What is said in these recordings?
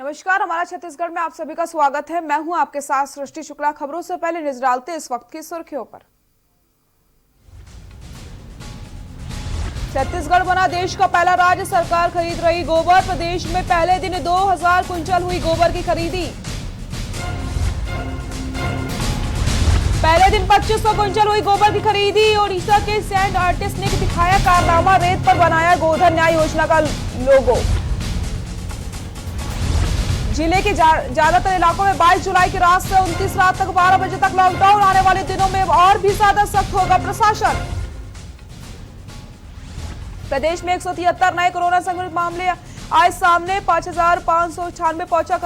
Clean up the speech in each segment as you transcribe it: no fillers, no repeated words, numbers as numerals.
नमस्कार, हमारा छत्तीसगढ़ में आप सभी का स्वागत है। मैं हूं आपके साथ सृष्टि शुक्ला। खबरों से पहले नजर डालते इस वक्त की सुर्खियों पर। छत्तीसगढ़ बना देश का पहला राज्य, सरकार खरीद रही गोबर। प्रदेश में पहले दिन 2000 कुंटल हुई गोबर की खरीदी। पहले दिन 2500 कुंटल हुई गोबर की खरीदी। ओडिशा के सैंड आर्टिस्ट ने दिखाया कारनामा, रेत पर बनाया गोधन न्याय योजना का लोगो। जिले के ज्यादातर इलाकों में 22 जुलाई की रात से 29 रात तक 12 बजे तक लॉकडाउन। आने वाले दिनों में और भी ज्यादा सख्त होगा प्रशासन। प्रदेश में 173 नए कोरोना संक्रमित मामले आए सामने। 5596 पहुंचा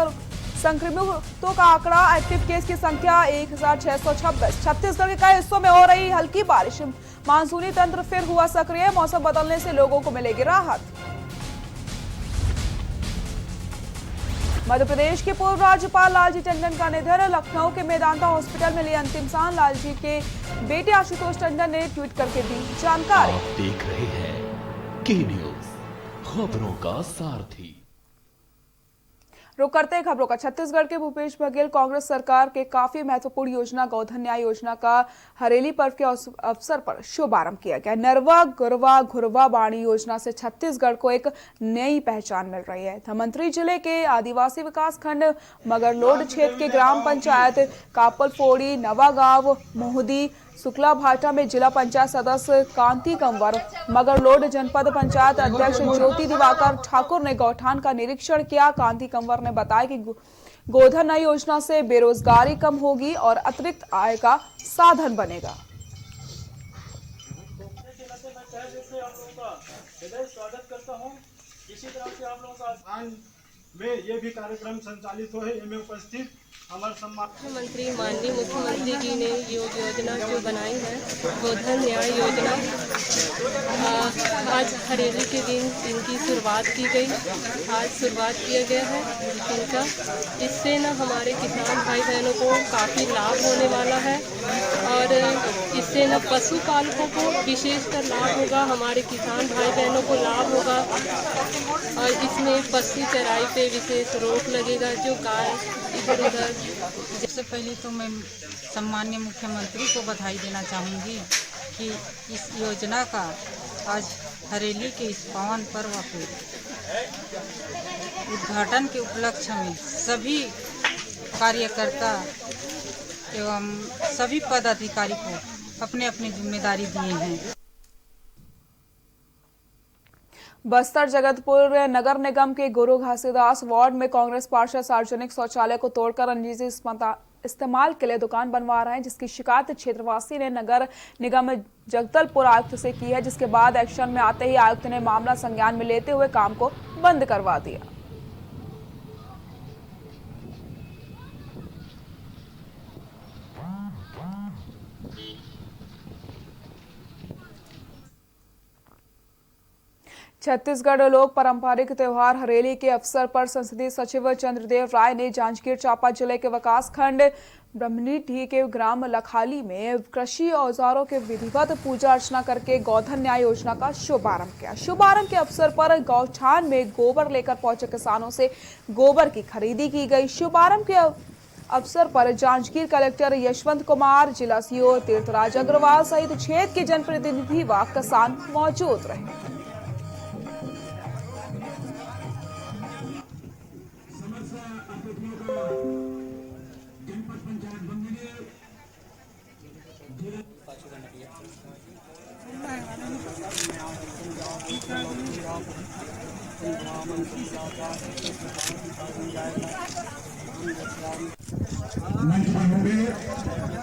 संक्रमितों का आंकड़ा। एक्टिव केस की संख्या 1626। छत्तीसगढ़ के कई हिस्सों में हो रही हल्की बारिश। मानसूनी तंत्र फिर हुआ सक्रिय। मौसम बदलने से लोगों को मिलेगी राहत। मध्य प्रदेश के पूर्व राज्यपाल लालजी टंडन का निधन। लखनऊ के मेदांता हॉस्पिटल में लिए अंतिम सांस। लालजी के बेटे आशुतोष टंडन ने ट्वीट करके दी जानकारी। आप देख रहे हैं के न्यूज, खबरों का सारथी। रुक करते हैं खबरों का। छत्तीसगढ़ के भूपेश बघेल कांग्रेस सरकार के काफी महत्वपूर्ण योजना गोधन न्याय योजना का हरेली पर्व के अवसर पर शुभारंभ किया गया। नरवा गरवा घुरवा बाणी योजना से छत्तीसगढ़ को एक नई पहचान मिल रही है। धमंतरी जिले के आदिवासी विकास खंड मगरलोड क्षेत्र के ग्राम पंचायत कापलफोड़ी, नवागांव, मोहदी, शुक्ला भाटा में जिला पंचायत सदस्य कांति कंवर, मगरलोड जनपद पंचायत अध्यक्ष ज्योति दिवाकर ठाकुर ने गौठान का निरीक्षण किया। कांति कंवर ने बताया कि गोधन न्याय योजना से बेरोजगारी कम होगी और अतिरिक्त आय का साधन बनेगा। स्वागत करता हूं। इसी तरह से आप लोगों का में ये भी कार्यक्रम संचालित हो है। इनमें उपस्थित हमारे मुख्यमंत्री माननीय मुख्यमंत्री जी ने ये योजना जो बनाई है गोधन न्याय योजना, आज हरेली के दिन इनकी शुरुआत की गई। आज शुरुआत किया गया है इनका। इससे न हमारे किसान भाई बहनों को काफ़ी लाभ होने वाला है और इससे न पशुपालकों को विशेषकर लाभ होगा, हमारे किसान भाई बहनों को लाभ होगा। और इसमें पशु चराई पे विशेष रोक लगेगा, जो गाय इधर उधर। सबसे पहले तो मैं सम्माननीय मुख्यमंत्री को बधाई देना चाहूँगी कि इस योजना का आज हरेली के इस पावन पर्व के उद्घाटन के उपलक्ष्य में सभी कार्यकर्ता एवं सभी पदाधिकारी को अपने अपनी जिम्मेदारी दिए हैं। बस्तर जगतपुर नगर निगम के गुरु घासीदास वार्ड में कांग्रेस पार्षद सार्वजनिक शौचालय को तोड़कर निजी इस्तेमाल के लिए दुकान बनवा रहे हैं, जिसकी शिकायत क्षेत्रवासी ने नगर निगम जगदलपुर आयुक्त से की है। जिसके बाद एक्शन में आते ही आयुक्त ने मामला संज्ञान में लेते हुए काम को बंद करवा दिया। छत्तीसगढ़ लोक पारंपरिक त्योहार हरेली के अवसर पर संसदीय सचिव चंद्रदेव राय ने जांजगीर चांपा जिले के विकास खंड ब्रह्मणीडीह के ग्राम लखाली में कृषि औजारों के विधिवत पूजा अर्चना करके गोधन न्याय योजना का शुभारंभ किया। शुभारंभ के अवसर पर गौठान में गोबर लेकर पहुंचे किसानों से गोबर की खरीदी की गई। शुभारंभ के अवसर पर जांजगीर कलेक्टर यशवंत कुमार, जिला सीओ तीर्थराज अग्रवाल सहित क्षेत्र के जनप्रतिनिधि व किसान मौजूद रहे।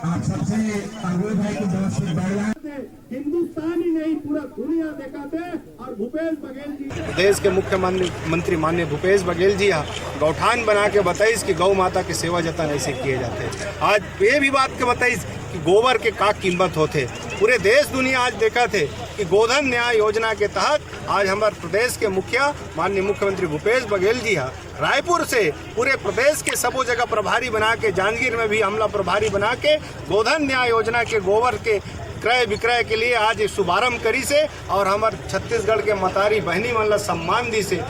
आप सबसे अनुरोध है कि हिंदुस्तान ही नहीं पूरा दुनिया दिखाते। और भूपेश बघेल जी, प्रदेश के मुख्यमंत्री माननीय भूपेश बघेल जी गौठान बना के बताइस कि गौ माता की सेवा जतन ऐसे किए जाते हैं। आज ये भी बात के बताइस कि गोबर के का कीमत होते। पूरे देश दुनिया आज देखा थे कि गोधन न्याय योजना के तहत आज हमारे प्रदेश के मुखिया माननीय मुख्यमंत्री भूपेश बघेल जी रायपुर से पूरे प्रदेश के सबो जगह प्रभारी बना के, जांजगीर में भी हमला प्रभारी बना के गोधन न्याय योजना के गोबर के क्रय विक्रय के लिए आज शुभारंभ करी से और हमारे छत्तीसगढ़ के मतारी बहनी मन ला सम्मान दी से।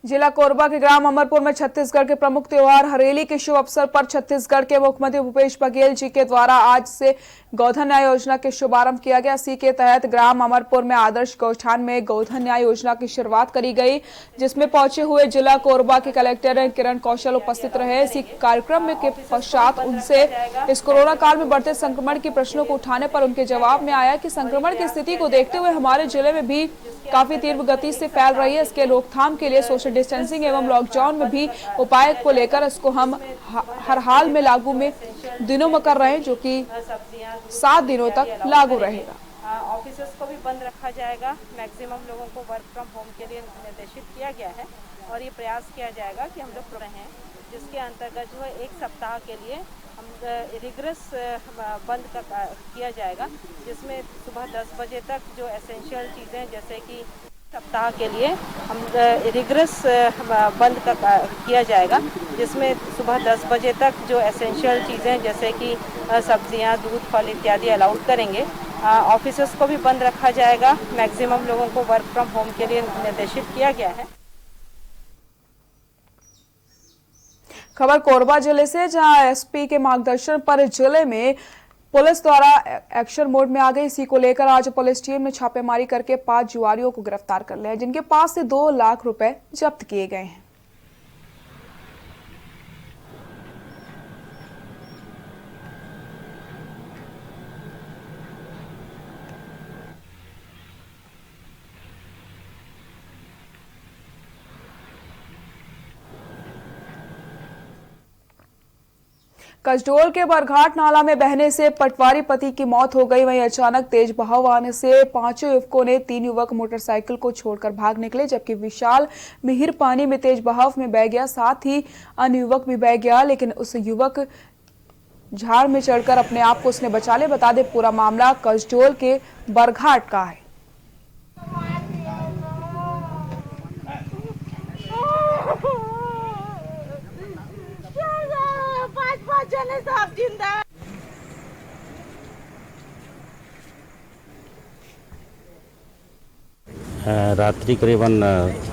जिला कोरबा के ग्राम अमरपुर में छत्तीसगढ़ के प्रमुख त्योहार हरेली के शुभ अवसर पर छत्तीसगढ़ के मुख्यमंत्री भूपेश बघेल जी के द्वारा आज से गोधन न्याय योजना के शुभारंभ किया गया। इसी के तहत ग्राम अमरपुर में आदर्श गौठान में गोधन न्याय योजना की शुरुआत करी गई, जिसमें पहुंचे हुए जिला कोरबा के कलेक्टर किरण कौशल उपस्थित रहे। इसी कार्यक्रम में के पश्चात उनसे इस कोरोना काल में बढ़ते संक्रमण के प्रश्नों को उठाने पर उनके जवाब में आया कि संक्रमण की स्थिति को देखते हुए हमारे जिले में भी काफी तीव्र गति से फैल रही है। इसके रोकथाम के लिए सोशल डिस्टेंसिंग एवं लॉकडाउन में भी उपाय को लेकर इसको हम हर हाल में लागू में दिनों में कर रहे हैं, जो कि 7 दिनों तक लागू रहेगा। ऑफिसेस को भी बंद रखा जाएगा। मैक्सिमम लोगों को वर्क फ्रॉम होम के लिए निर्देशित किया गया है और ये प्रयास किया जाएगा कि हम लोग रहें, जिसके अंतर्गत जो है 1 सप्ताह के लिए हम रिग्रेस बंद किया जाएगा, जिसमें सुबह 10 बजे तक जो एसेंशियल चीज़ें जैसे कि सप्ताह के लिए हम रिग्रेस बंद किया जाएगा, जिसमें सुबह 10 बजे तक जो एसेंशियल चीज़ें जैसे कि सब्जियां, दूध, फल इत्यादि अलाउड करेंगे। ऑफिसेस को भी बंद रखा जाएगा। मैक्सिमम लोगों को वर्क फ्रॉम होम के लिए निर्देशित किया गया है। खबर कोरबा जिले से, जहां एसपी के मार्गदर्शन पर जिले में पुलिस द्वारा एक्शन मोड में आ गई। इसी को लेकर आज पुलिस टीम ने छापेमारी करके 5 जुआरियों को गिरफ्तार कर लिया, जिनके पास से 2 लाख रुपए जब्त किए गए हैं। कसडोल के बरघाट नाला में बहने से पटवारी पति की मौत हो गई। वहीं अचानक तेज बहाव आने से 5 युवकों ने 3 युवक मोटरसाइकिल को छोड़कर भाग निकले, जबकि विशाल मिहिर पानी में तेज बहाव में बह गया। साथ ही अन्य युवक भी बह गया, लेकिन उस युवक झाड़ में चढ़कर अपने आप को उसने बचा लिया। बता दें, पूरा मामला कसडोल के बरघाट का है। रात्रि करीबन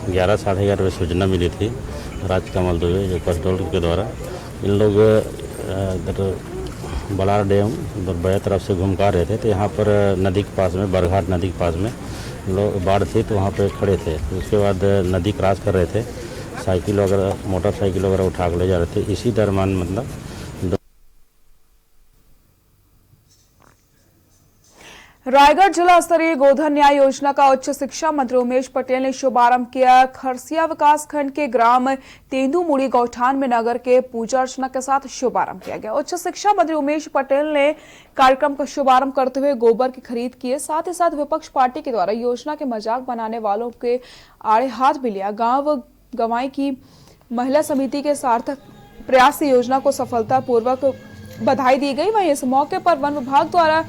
11 साढ़े 11 बजे सूचना मिली थी राजकमल दुबे जो कसडोल के द्वारा। इन लोग इधर बड़ा डैम उधर बड़े तरफ से घूम कर रहे थे, तो यहाँ पर नदी के पास में, बरघाट नदी के पास में लोग बाढ़ थी, तो वहाँ पे खड़े थे। उसके बाद नदी क्रॉस कर रहे थे, साइकिल वगैरह, मोटरसाइकिल वगैरह उठा के ले जा रहे थे। इसी दरम्यान मतलब रायगढ़ जिला स्तरीय गोधन न्याय योजना का उच्च शिक्षा मंत्री उमेश पटेल ने शुभारंभ किया। खरसिया विकास खंड के ग्राम तेंदुमुड़ी गौठान में नगर के पूजा अर्चना के साथ शुभारंभ किया गया। उच्च शिक्षा मंत्री उमेश पटेल ने कार्यक्रम का शुभारंभ करते हुए गोबर की खरीद की। साथ ही साथ विपक्ष पार्टी के द्वारा योजना के मजाक बनाने वालों के आड़े हाथ भी लिया। गांव गंवाई की महिला समिति के सार्थक प्रयास से योजना को सफलतापूर्वक बधाई दी गई। वहीं इस मौके पर वन विभाग द्वारा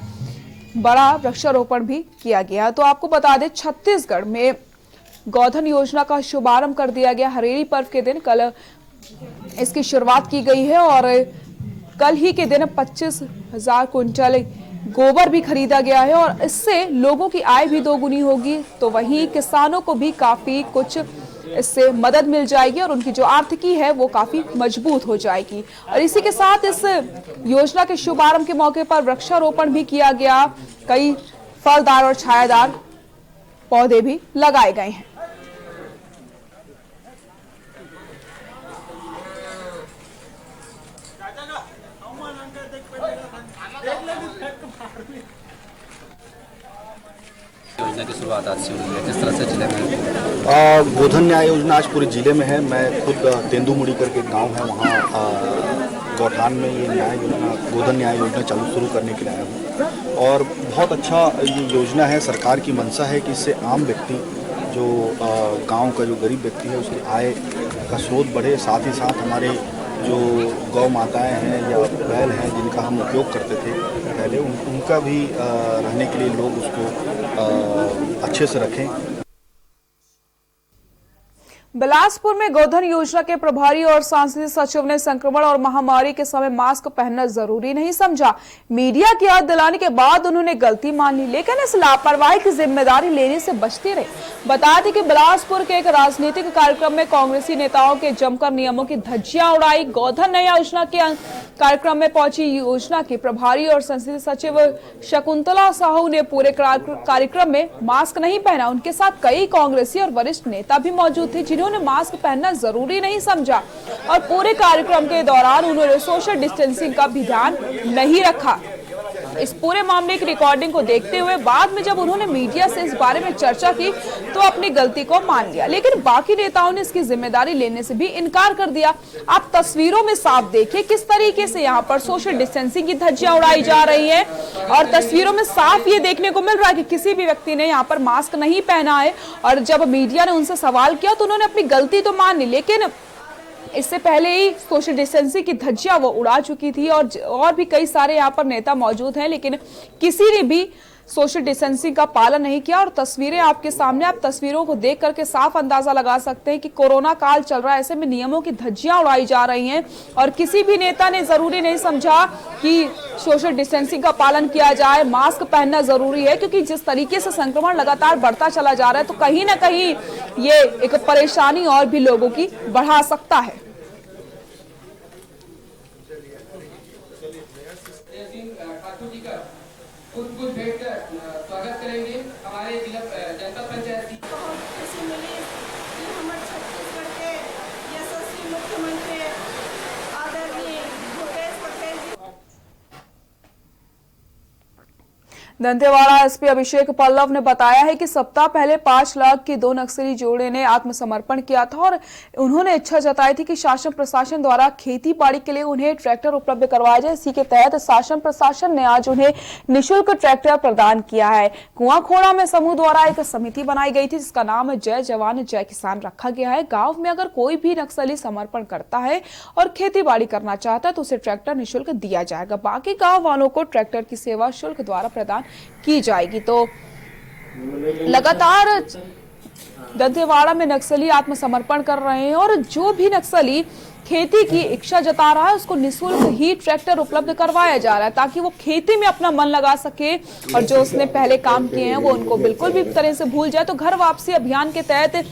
बड़ा वृक्षारोपण भी किया गया। तो आपको बता दें, छत्तीसगढ़ में गोधन योजना का शुभारंभ कर दिया गया। हरेली पर्व के दिन कल इसकी शुरुआत की गई है और कल ही के दिन 25,000 कुंटल गोबर भी खरीदा गया है और इससे लोगों की आय भी दोगुनी होगी। तो वहीं किसानों को भी काफी कुछ इससे मदद मिल जाएगी और उनकी जो आर्थिकी है वो काफी मजबूत हो जाएगी। और इसी के साथ इस योजना के शुभारंभ के मौके पर वृक्षारोपण भी किया गया। कई फलदार और छायादार पौधे भी लगाए गए हैं। योजना की शुरुआत आज से हुई है, किस तरह से जिले में गोधन न्याय योजना आज पूरे जिले में है। मैं खुद तेंदुमुड़ी करके एक गांव है, वहाँ गौठान में ये न्याय योजना, गोधन न्याय योजना शुरू करने के लिए आया हूँ और बहुत अच्छा ये योजना है। सरकार की मंशा है कि इससे आम व्यक्ति, जो गांव का जो गरीब व्यक्ति है, उसकी आय का स्रोत बढ़े। साथ ही साथ हमारे जो गौ माताएँ हैं या बैल हैं जिनका हम उपयोग करते थे पहले, उनका भी रहने के लिए लोग उसको अच्छे से रखें। बिलासपुर में गोधन योजना के प्रभारी और सांसदीय सचिव ने संक्रमण और महामारी के समय मास्क पहनना जरूरी नहीं समझा। मीडिया की याद दिलाने के बाद उन्होंने गलती मान ली, लेकिन इस लापरवाही की जिम्मेदारी लेने से बचते रहे। बता दें कि बिलासपुर के एक राजनीतिक कार्यक्रम में कांग्रेसी नेताओं के जमकर नियमों की धज्जियां उड़ाई। गोधन योजना के कार्यक्रम में पहुंची योजना की प्रभारी और संसदीय सचिव शकुंतला साहू ने पूरे कार्यक्रम में मास्क नहीं पहना। उनके साथ कई कांग्रेसी और वरिष्ठ नेता भी मौजूद थे जिन्होंने मास्क पहनना जरूरी नहीं समझा और पूरे कार्यक्रम के दौरान उन्होंने सोशल डिस्टेंसिंग का भी ध्यान नहीं रखा। इस पूरे मामले की रिकॉर्डिंग को देखते हुए बाद में जब उन्होंने मीडिया से इस बारे में चर्चा की तो अपनी गलती को मान लिया, लेकिन बाकी नेताओं ने इसकी जिम्मेदारी लेने से भी इनकार कर दिया। आप तस्वीरों में साफ देखिए किस तरीके से यहाँ पर सोशल डिस्टेंसिंग की धज्जियां उड़ाई जा रही है और तस्वीरों में साफ ये देखने को मिल रहा है कि किसी भी व्यक्ति ने यहाँ पर मास्क नहीं पहना है। और जब मीडिया ने उनसे सवाल किया तो उन्होंने अपनी गलती तो मान ली, लेकिन इससे पहले ही सोशल डिस्टेंसिंग की धज्जियां वो उड़ा चुकी थी और भी कई सारे यहाँ पर नेता मौजूद हैं, लेकिन किसी ने भी सोशल डिस्टेंसिंग का पालन नहीं किया। और तस्वीरें आपके सामने, आप तस्वीरों को देख करके साफ अंदाजा लगा सकते हैं कि कोरोना काल चल रहा है, ऐसे में नियमों की धज्जियां उड़ाई जा रही हैं और किसी भी नेता ने जरूरी नहीं समझा कि सोशल डिस्टेंसिंग का पालन किया जाए, मास्क पहनना जरूरी है, क्योंकि जिस तरीके से संक्रमण लगातार बढ़ता चला जा रहा है तो कहीं ना कहीं ये एक परेशानी और भी लोगों की बढ़ा सकता है। कुछ भेंट कर स्वागत करेंगे हमारे जिला जनता पंचायत। खुशी मिली कि हमारे छत्तीसगढ़ के यशस्वी मुख्यमंत्री आदरणीय भूपेश बघेल जी। दंतेवाड़ा एसपी अभिषेक पल्लव ने बताया है कि सप्ताह पहले 5 लाख के 2 नक्सली जोड़े ने आत्मसमर्पण किया था और उन्होंने इच्छा जताई थी कि शासन प्रशासन द्वारा खेती बाड़ी के लिए उन्हें ट्रैक्टर उपलब्ध करवाया जाए। इसी के तहत शासन प्रशासन ने आज उन्हें निःशुल्क ट्रैक्टर प्रदान किया है। कुआंखोड़ा में समूह द्वारा एक समिति बनाई गई थी जिसका नाम जय जवान जय किसान रखा गया है। गाँव में अगर कोई भी नक्सली समर्पण करता है और खेती बाड़ी करना चाहता है तो उसे ट्रैक्टर निःशुल्क दिया जाएगा। बाकी गाँव वालों को ट्रैक्टर की सेवा शुल्क द्वारा प्रदान की जाएगी। तो लगातार दंतेवाड़ा में नक्सली आत्मसमर्पण कर रहे हैं और जो भी नक्सली खेती की इच्छा जता रहा है उसको निःशुल्क ही ट्रैक्टर उपलब्ध करवाया जा रहा है ताकि वो खेती में अपना मन लगा सके और जो उसने पहले काम किए हैं वो उनको बिल्कुल भी तरह से भूल जाए। तो घर वापसी अभियान के तहत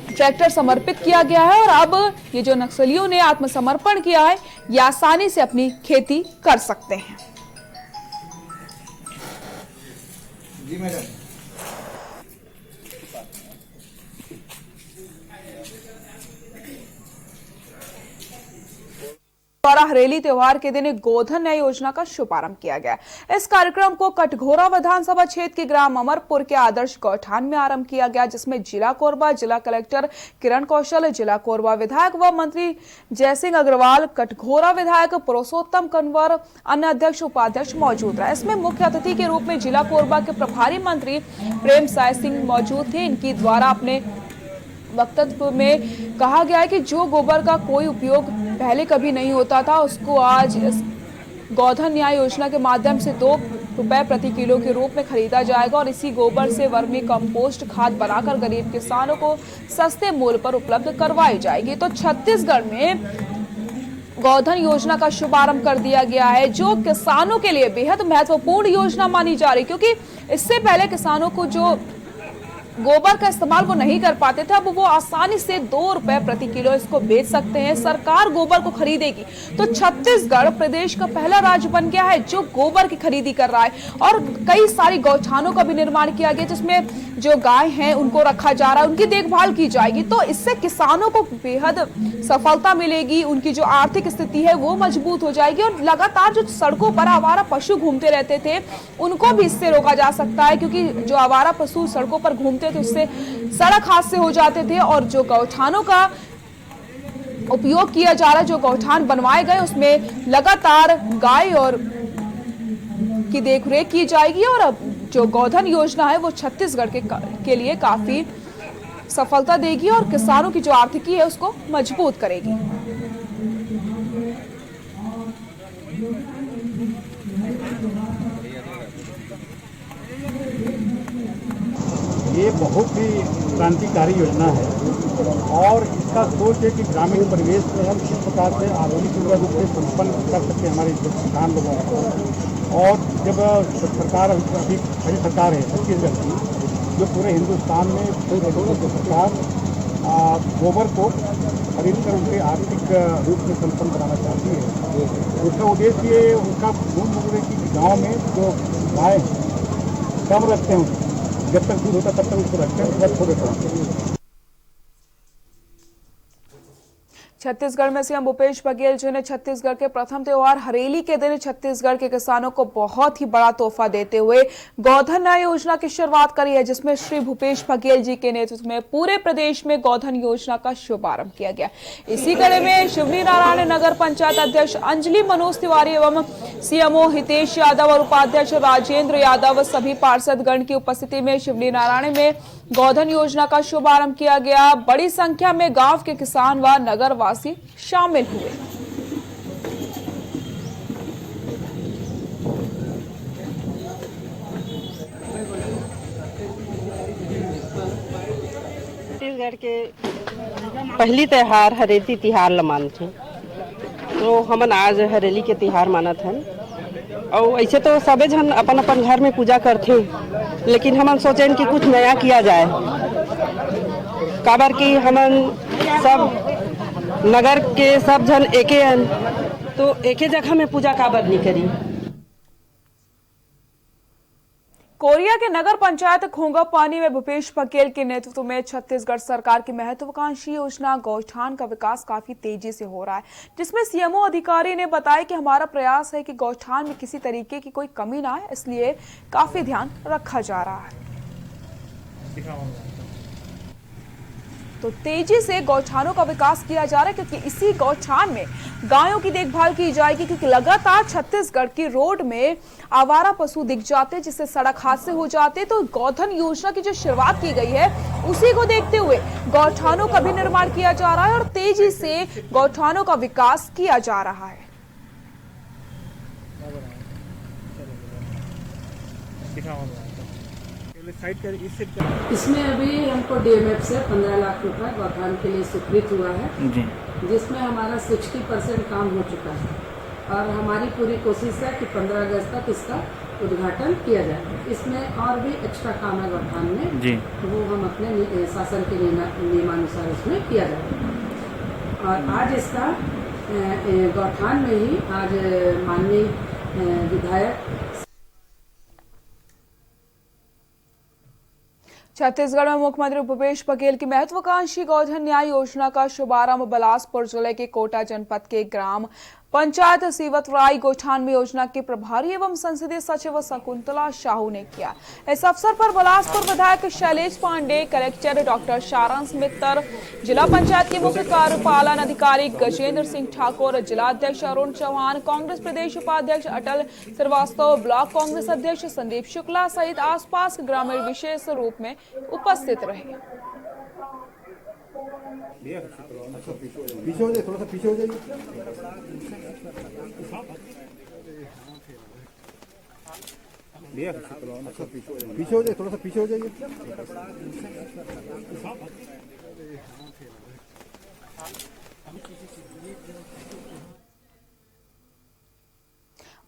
ट्रैक्टर समर्पित किया गया है और अब ये जो नक्सलियों ने आत्मसमर्पण किया है ये आसानी से अपनी खेती कर सकते हैं। जी मैडम। द्वारा हरेली त्योहार के दिन एक गोधन न्याय योजना का शुभारंभ किया गया। इस कार्यक्रम को कटघोरा विधानसभा क्षेत्र के ग्राम अमरपुर के आदर्श गौठान में आरंभ किया गया, जिसमें जिला कोरबा, जिला कलेक्टर किरण कौशल, जिला कोरबा विधायक व मंत्री जयसिंह अग्रवाल, कटघोरा विधायक पुरुषोत्तम कंवर, अन्य अध्यक्ष उपाध्यक्ष मौजूद रहे। इसमें मुख्य अतिथि के रूप में जिला कोरबा के प्रभारी मंत्री प्रेम साय सिंह मौजूद थे। इनकी द्वारा अपने वक्तव्य में कहा गया है कि जो गोबर का कोई उपयोग पहले कभी नहीं होता था उसको आज इस गोधन न्याय योजना के माध्यम से 2 रुपए प्रति किलो के रूप में खरीदा जाएगा और इसी गोबर से वर्मी कंपोस्ट खाद बनाकर गरीब किसानों को सस्ते मूल्य पर उपलब्ध करवाई जाएगी। तो छत्तीसगढ़ में गोधन योजना का शुभारंभ कर दिया गया है जो किसानों के लिए बेहद महत्वपूर्ण योजना मानी जा रही, क्योंकि इससे पहले किसानों को जो गोबर का इस्तेमाल वो नहीं कर पाते थे, अब वो आसानी से 2 रुपए प्रति किलो इसको बेच सकते हैं। सरकार गोबर को खरीदेगी तो छत्तीसगढ़ प्रदेश का पहला राज्य बन गया है जो गोबर की खरीदी कर रहा है और कई सारी गौठानों का भी निर्माण किया गया जिसमें जो गाय हैं उनको रखा जा रहा है, उनकी देखभाल की जाएगी। तो इससे किसानों को बेहद सफलता मिलेगी, उनकी जो आर्थिक स्थिति है वो मजबूत हो जाएगी और लगातार जो सड़कों पर आवारा पशु घूमते रहते थे उनको भी इससे रोका जा सकता है, क्योंकि जो आवारा पशु सड़कों पर घूमते थे उससे सड़क हादसे हो जाते थे। और जो गौठानों का उपयोग किया जा रहा है, जो गौठान बनवाए गए उसमें लगातार गाय और की देखरेख की जाएगी और अब जो गोधन योजना है वो छत्तीसगढ़ के लिए काफी सफलता देगी और किसानों की जो आर्थिकी है उसको मजबूत करेगी। ये बहुत ही क्रांतिकारी योजना है और इसका सोच है कि ग्रामीण परिवेश में हम किस प्रकार से आधुनिक रूप से संपन्न कर सकते हमारे किसान लोगों को। और जब सरकार अभी बड़ी सरकार है छत्तीसगढ़ की, जो पूरे हिंदुस्तान में सरकार गोबर को खरीद कर उनके आर्थिक रूप में संपन्न बनाना चाहती है। उसका उद्देश्य ये उनका मूल मुद्दे की गाँव में जो गाय कम रखते हैं, जब तक दूध होता तब तक उसको रखते हैं, उसके बाद छोड़ देते हैं। छत्तीसगढ़ में सीएम भूपेश बघेल जी ने छत्तीसगढ़ के प्रथम त्योहार हरेली के दिन छत्तीसगढ़ के किसानों को बहुत ही बड़ा तोहफा देते हुए गोधन न्याय योजना की शुरुआत करी है, जिसमें श्री भूपेश बघेल जी के नेतृत्व में पूरे प्रदेश में गोधन योजना का शुभारंभ किया गया। इसी कड़ी में शिवनी नारायण नगर पंचायत अध्यक्ष अंजलि मनोज तिवारी एवं सीएमओ हितेश यादव और उपाध्यक्ष राजेंद्र यादव सभी पार्षदगण की उपस्थिति में शिवनी नारायण में गोधन योजना का शुभारंभ किया गया। बड़ी संख्या में गांव के किसान व नगरवासी शामिल हुए। छत्तीसगढ़ के पहली त्योहार हरेली तिहार ल मानथे, तो हमन आज हरेली के तिहार मानत हन। और ऐसे तो सबे जन अपन अपन घर में पूजा करथे, लेकिन हमन सोचें कि कुछ नया किया जाए, काबर कि हमन सब नगर के सब जन एके हन, तो एके जगह में पूजा काबर नहीं करी। कोरिया के नगर पंचायत खोंगापानी में भूपेश बघेल के नेतृत्व में छत्तीसगढ़ सरकार की महत्वाकांक्षी योजना गौठान का विकास काफी तेजी से हो रहा है, जिसमें सीएमओ अधिकारी ने बताया कि हमारा प्रयास है कि गौठान में किसी तरीके की कोई कमी ना आए, इसलिए काफी ध्यान रखा जा रहा है। तो तेजी से गौठानों का विकास किया जा रहा है, क्योंकि इसी गौठान में गायों की देखभाल की जाएगी, क्योंकि लगातार छत्तीसगढ़ की रोड में आवारा पशु दिख जाते हैं, जिससे सड़क हादसे हो जाते हैं। तो गोधन योजना की जो शुरुआत की गई है, उसी को देखते हुए गौठानों का भी निर्माण किया जा रहा है और तेजी से गौठानों का विकास किया जा रहा है। इसमें अभी हमको डीएमएफ से 15 लाख रुपए गौठान के लिए स्वीकृत हुआ है जी, जिसमें हमारा 60% काम हो चुका है और हमारी पूरी कोशिश है कि 15 अगस्त तक इसका उद्घाटन किया जाए। इसमें और भी एक्स्ट्रा काम है गौठान में जी, वो हम अपने शासन के नियमानुसार इसमें किया जाएगा। और आज इसका गौठान में ही आज माननीय विधायक छत्तीसगढ़ में मुख्यमंत्री भूपेश बघेल की महत्वाकांक्षी गोधन न्याय योजना का शुभारंभ बिलासपुर जिले के कोटा जनपद के ग्राम पंचायत सीवतराई गौठान में योजना के प्रभारी एवं संसदीय सचिव शकुंतला साहू ने किया। इस अवसर पर बिलासपुर विधायक शैलेश पांडे, कलेक्टर डॉक्टर सारांश मित्तर, जिला पंचायत के मुख्य कार्यपालन अधिकारी गजेंद्र सिंह ठाकुर, जिलाध्यक्ष अरुण चौहान, कांग्रेस प्रदेश उपाध्यक्ष अटल श्रीवास्तव, ब्लॉक कांग्रेस अध्यक्ष संदीप शुक्ला सहित आसपास के ग्रामीण विशेष रूप में उपस्थित रहे। पीछे हो जाइए, थोड़ा सा पीछे हो जाइए। पीछे हो जाइए, थोड़ा सा पीछे हो जाइए।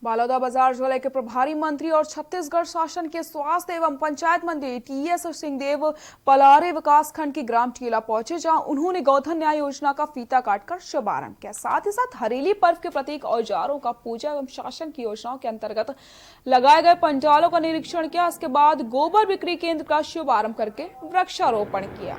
बालोदाबाजार जिले के प्रभारी मंत्री और छत्तीसगढ़ शासन के स्वास्थ्य एवं पंचायत मंत्री टीएस सिंहदेव पलारे विकासखंड की ग्राम टीला पहुंचे, जहां उन्होंने गोधन न्याय योजना का फीता काटकर शुभारंभ किया। साथ ही साथ हरेली पर्व के प्रतीक औजारों का पूजा एवं शासन की योजनाओं के अंतर्गत लगाए गए पंडालों का निरीक्षण किया। इसके बाद गोबर बिक्री केंद्र का शुभारंभ करके वृक्षारोपण किया।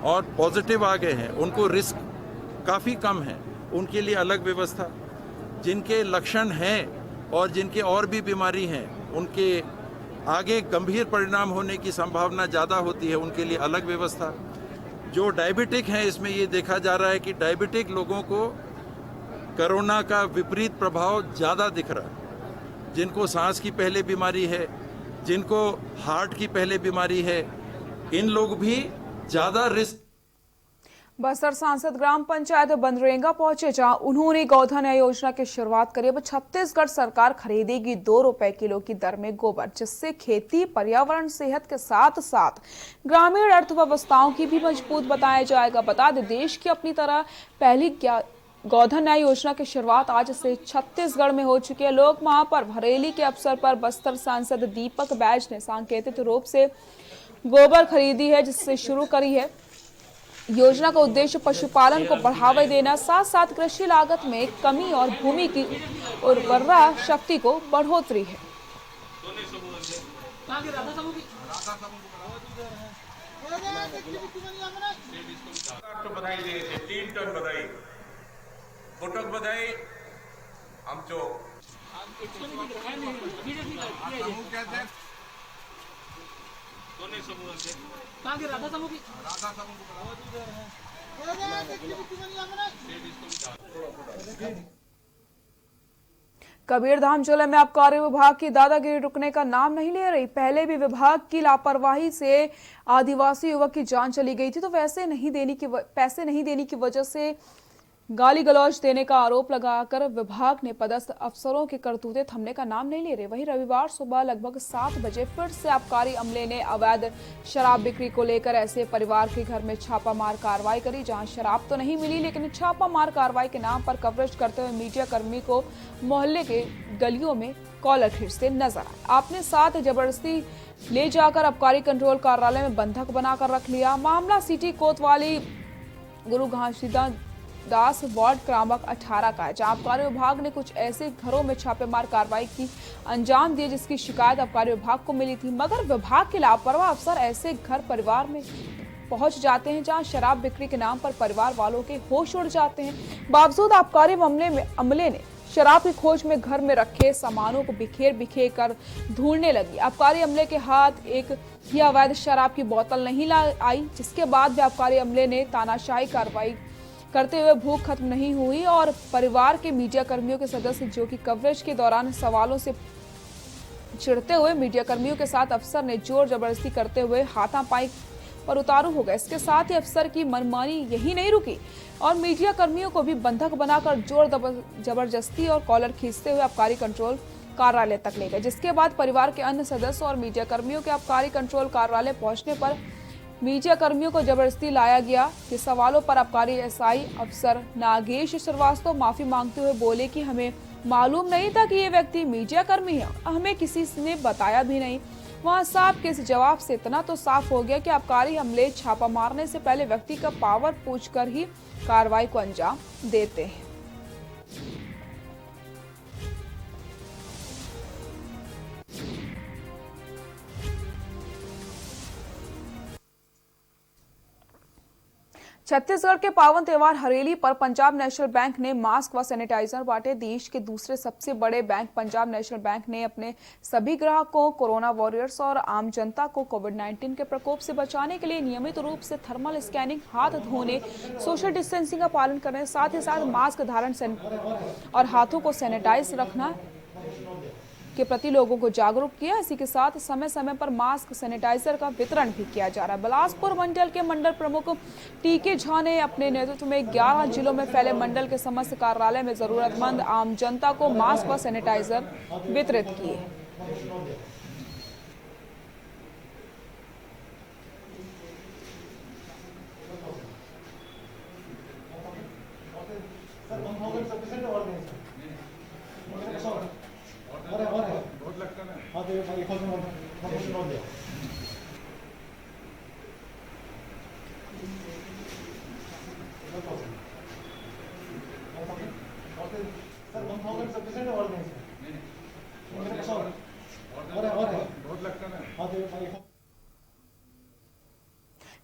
और पॉजिटिव आ गए हैं, उनको रिस्क काफ़ी कम है, उनके लिए अलग व्यवस्था। जिनके लक्षण हैं और जिनके और भी बीमारी हैं, उनके आगे गंभीर परिणाम होने की संभावना ज़्यादा होती है, उनके लिए अलग व्यवस्था। जो डायबिटिक हैं, इसमें ये देखा जा रहा है कि डायबिटिक लोगों को कोरोना का विपरीत प्रभाव ज़्यादा दिख रहा है। जिनको सांस की पहले बीमारी है, जिनको हार्ट की पहले बीमारी है, इन लोग भी ज्यादा रिस्क। बस्तर सांसद ग्राम पंचायत बंदरेंगा पहुंचे, जहां उन्होंने गोधन न्याय योजना की शुरुआत करी। अब छत्तीसगढ़ सरकार खरीदेगी 2 रुपए किलो की दर में गोबर, जिससे खेती, पर्यावरण, सेहत के साथ साथ ग्रामीण अर्थव्यवस्थाओं की भी मजबूत बनाया जाएगा। बता दें, देश की अपनी तरह पहली गोधन न्याय योजना की शुरुआत आज से छत्तीसगढ़ में हो चुकी है। लोक महापर्व हरेली के अवसर पर बस्तर सांसद दीपक बैज ने सांकेतिक रूप से गोबर खरीदी है, जिससे शुरू करी है। योजना का उद्देश्य पशुपालन को बढ़ावा देना, साथ साथ कृषि लागत में कमी और भूमि की उर्वरा शक्ति को बढ़ोतरी है। 3 टन बधाई फोटक बधाई आमचो कबीरधाम जिले में आबकारी विभाग की दादागिरी रुकने का नाम नहीं ले रही। पहले भी विभाग की लापरवाही से आदिवासी युवक की जान चली गई थी, तो पैसे नहीं देने की वजह से गाली गलौज देने का आरोप लगाकर विभाग ने पदस्थ अफसरों के करतूते थमने का नाम नहीं ले रहे। वहीं रविवार सुबह लगभग 7 बजे फिर से आबकारी अमले ने अवैध शराब बिक्री को लेकर ऐसे परिवार के घर में छापामार कार्रवाई करी, जहां शराब तो नहीं मिली, लेकिन छापामार कार्रवाई के नाम पर कवरेज करते हुए मीडिया कर्मी को मोहल्ले के गलियों में कॉलर खींचते नजर आए। आपने साथ जबरदस्ती ले जाकर आबकारी कंट्रोल कार्यालय में बंधक बनाकर रख लिया। मामला सिटी कोतवाली गुरु घासीदास वार्ड क्रमांक 18 का है, जहां आबकारी विभाग ने कुछ ऐसे घरों में छापेमार कार्रवाई की अंजाम दिए, जिसकी शिकायत आबकारी विभाग को मिली थी। मगर विभाग के लापरवाह अफसर ऐसे घर परिवार में पहुंच जाते हैं जहां शराब बिक्री के नाम पर परिवार वालों के होश उड़ जाते हैं। बावजूद आबकारी अमले ने शराब की खोज में घर में रखे सामानों को बिखेर कर ढूंढने लगी। आबकारी अमले के हाथ एक ही अवैध शराब की बोतल नहीं आई, जिसके बाद भी आबकारी अमले ने तानाशाही कार्रवाई करते हुए भूख खत्म नहीं हुई और परिवार के मीडिया कर्मियों के सदस्य, जो कि कवरेज के दौरान सवालों से चिढ़ते हुए मीडिया कर्मियों के साथ अफसर ने जोर जबरदस्ती करते हुए हाथापाई पर उतारू हो गए। इसके साथ ही अफसर की मनमानी यही नहीं रुकी और मीडिया कर्मियों को भी बंधक बनाकर जोर जबरदस्ती और कॉलर खींचते हुए आबकारी कंट्रोल कार्यालय तक ले गए, जिसके बाद परिवार के अन्य सदस्य और मीडिया कर्मियों के आबकारी कंट्रोल कार्यालय पहुंचने पर मीडिया कर्मियों को जबरदस्ती लाया गया। के सवालों पर आबकारी एसआई अफसर नागेश श्रीवास्तव माफी मांगते हुए बोले कि हमें मालूम नहीं था कि ये व्यक्ति मीडिया कर्मी है, हमें किसी ने बताया भी नहीं। वहां साहब के इस जवाब से इतना तो साफ हो गया कि आबकारी अमले छापा मारने से पहले व्यक्ति का पावर पूछकर ही कार्रवाई को अंजाम देते हैं। छत्तीसगढ़ के पावन त्योहार हरेली पर पंजाब नेशनल बैंक ने मास्क व सैनिटाइजर बांटे। देश के दूसरे सबसे बड़े बैंक पंजाब नेशनल बैंक ने अपने सभी ग्राहकों, कोरोना वॉरियर्स और आम जनता को कोविड-19 के प्रकोप से बचाने के लिए नियमित रूप से थर्मल स्कैनिंग, हाथ धोने, सोशल डिस्टेंसिंग का पालन करने, साथ ही साथ मास्क धारण और हाथों को सैनिटाइज रखना के प्रति लोगों को जागरूक किया। इसी के साथ समय समय पर मास्क, सैनिटाइजर का वितरण भी किया जा रहा है। बिलासपुर मंडल के मंडल प्रमुख टीके झा ने अपने नेतृत्व में 11 जिलों में फैले मंडल के समस्त कार्यालय में जरूरतमंद आम जनता को मास्क व सैनिटाइजर वितरित किए।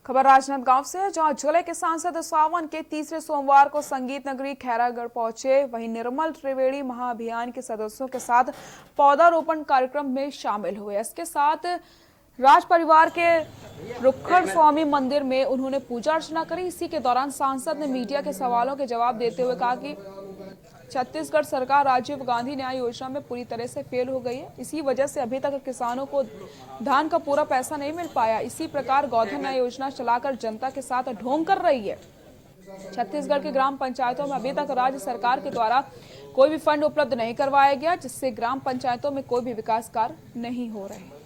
खबर राजनांदगांव से है, जहां जिले के सांसद सावन के तीसरे सोमवार को संगीत नगरी खैरागढ़ पहुंचे। वहीं निर्मल त्रिवेणी महाअभियान के सदस्यों के साथ पौधारोपण कार्यक्रम में शामिल हुए। इसके साथ राज परिवार के रुखड़ स्वामी मंदिर में उन्होंने पूजा अर्चना करी। इसी के दौरान सांसद ने मीडिया के सवालों के जवाब देते हुए कहा कि छत्तीसगढ़ सरकार राजीव गांधी न्याय योजना में पूरी तरह से फेल हो गई है। इसी वजह से अभी तक किसानों को धान का पूरा पैसा नहीं मिल पाया। इसी प्रकार गोधन न्याय योजना चलाकर जनता के साथ ढोंग कर रही है। छत्तीसगढ़ के ग्राम पंचायतों में अभी तक राज्य सरकार के द्वारा कोई भी फंड उपलब्ध नहीं करवाया गया, जिससे ग्राम पंचायतों में कोई भी विकास कार्य नहीं हो रहे।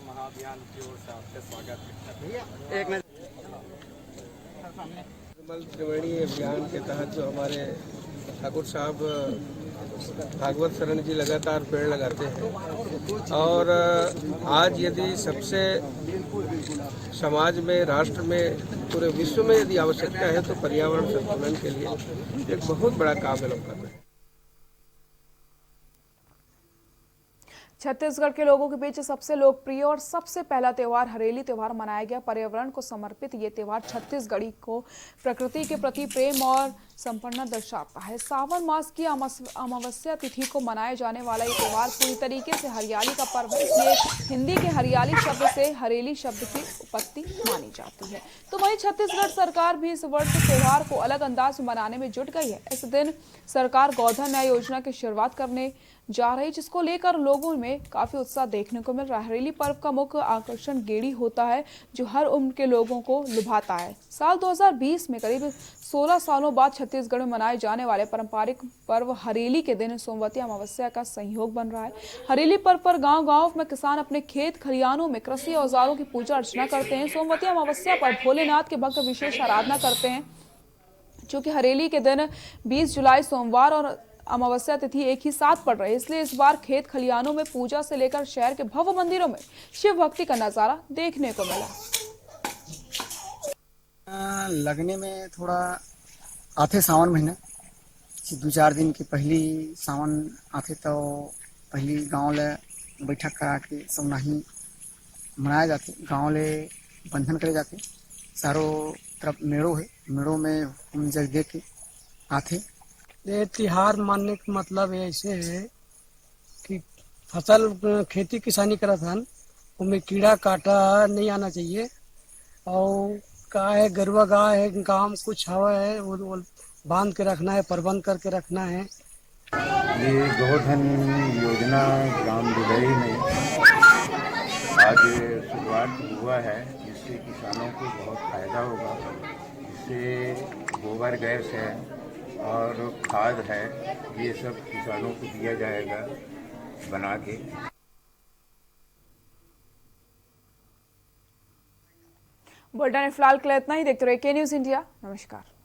महाअभियान की ओर से आपका स्वागत है। त्रिवेणी अभियान के तहत जो हमारे ठाकुर साहब भागवत शरण जी लगातार पेड़ लगाते हैं और आज यदि सबसे समाज में, राष्ट्र में, पूरे विश्व में यदि आवश्यकता है तो पर्यावरण संतुलन के लिए एक बहुत बड़ा काम है लोग कर रहे हैं। छत्तीसगढ़ के लोगों के बीच सबसे लोकप्रिय और सबसे पहला त्योहार हरेली त्योहार मनाया गया। पर्यावरण को समर्पित ये त्योहार छत्तीसगढ़ी को प्रकृति के प्रति प्रेम और संपन्नता दर्शाता है। सावन मास की अमावस्या तिथि को मनाए जाने वाला ये त्योहार पूरी तरीके से हरियाली का पर्व है, इसलिए हिंदी के हरियाली शब्द से हरेली शब्द की उत्पत्ति मानी जाती है। तो वहीं छत्तीसगढ़ सरकार भी इस वर्ष त्योहार को अलग अंदाज में मनाने में जुट गई है। इस दिन सरकार गोधन न्याय योजना की शुरुआत करने जा रही, जिसको लेकर लोगों में काफी उत्साह देखने को मिल रहा है। हरेली पर्व का मुख्य आकर्षण गेड़ी होता है, जो हर उम्र के लोगों को लुभाता है। साल 2020 में करीब 16 सालों बाद छत्तीसगढ़ में मनाए जाने वाले पारंपरिक पर्व हरेली के दिन सोमवती अमावस्या का संयोग बन रहा है। हरेली पर्व पर गांव-गांव में किसान अपने खेत खलिहानों में कृषि औजारों की पूजा अर्चना करते हैं। सोमवती अमावस्या पर भोलेनाथ के भक्त विशेष आराधना करते हैं। चूंकि हरेली के दिन 20 जुलाई सोमवार और अमावस्या तिथि एक ही साथ पड़ रही है, इसलिए इस बार खेत खलिहानों में पूजा से लेकर शहर के भव्य मंदिरों में शिव भक्ति का नजारा देखने को मिला। लगने में थोड़ा आते सावन महीना 2-4 दिन के पहली सावन आते तो पहली गांव ले बैठक करा के सब नहीं मनाया जाते। गांव ले बंधन करे जाते, चारों तरफ मेड़ो है, मेड़ो में हम जग दे के आते। ये त्योहार मानने का मतलब ऐसे है कि फसल खेती किसानी करत हन, उनमें कीड़ा काटा नहीं आना चाहिए। और गाय है, गरुआ गाय है, गांव कुछ हवा है वो बांध के रखना है, प्रबंध करके रखना है। ये गोधन योजना ग्राम भिलाई में आज शुरुआत हुआ है, जिससे किसानों को बहुत फायदा होगा। इससे गोबर गैस है और खाद है, ये सब किसानों को दिया जाएगा बना के। बुलेटिन में फिलहाल के लिए इतना ही। देखते रहिए के न्यूज़ इंडिया। नमस्कार।